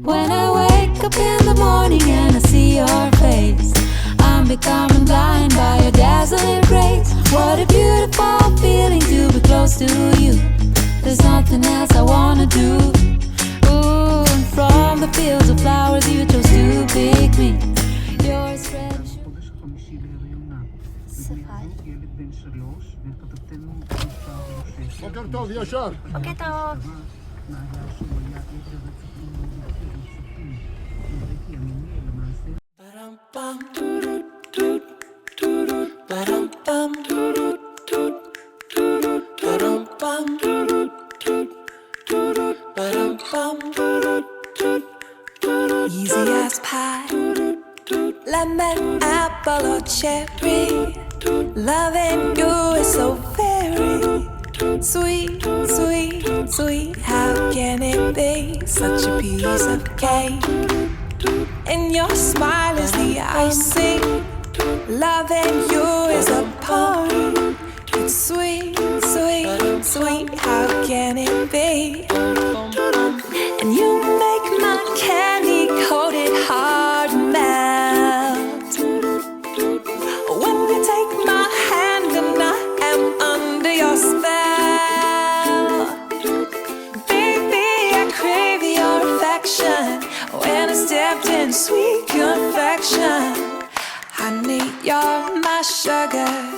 When I wake up in the morning and I see your face, I'm becoming blind by your dazzling grace. What a beautiful feeling to be close to you. There's nothing else I wanna do. Ooh, and from the fields of flowers you chose to pick me. Your spread בוקר טוב, ישר. בוקר טוב. Easy as pie, lemon, apple or cherry. Loving you is so very sweet, sweet, sweet. How can it be such a piece of cake? And your smile is the icing. Loving you is a party. It's sweet, sweet, sweet. How can it be? And you make my candy-coated heart melt when you take my hand and I am under your spell. Baby, I crave your affection when I stepped in sweet confection. Honey, you're my sugar.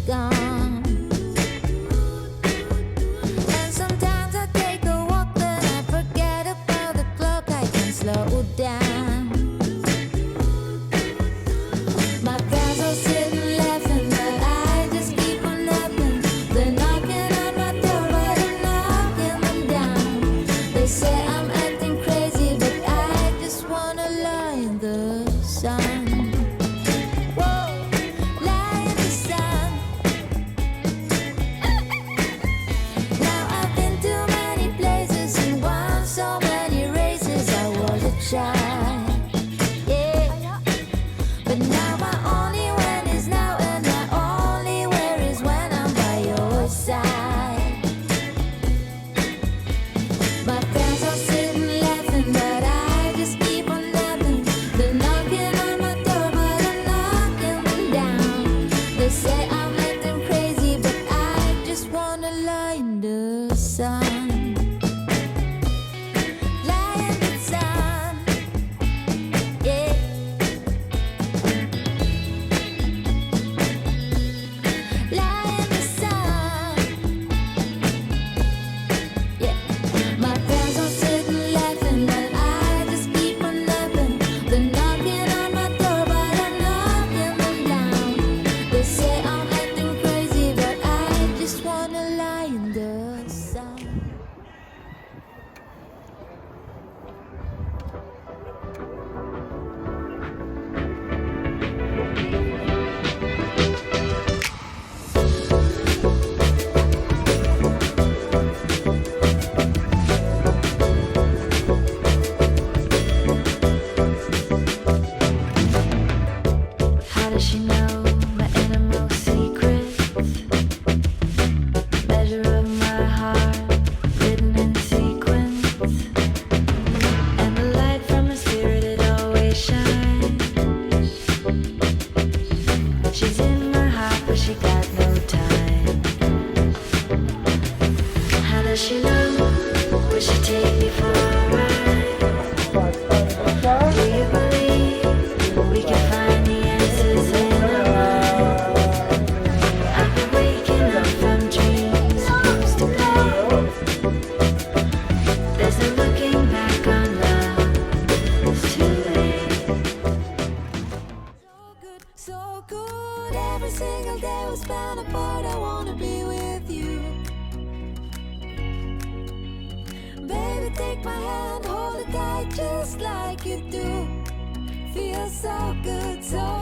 gone. And sometimes I take a walk you take my hand, hold it tight just like you do. Feels so good, so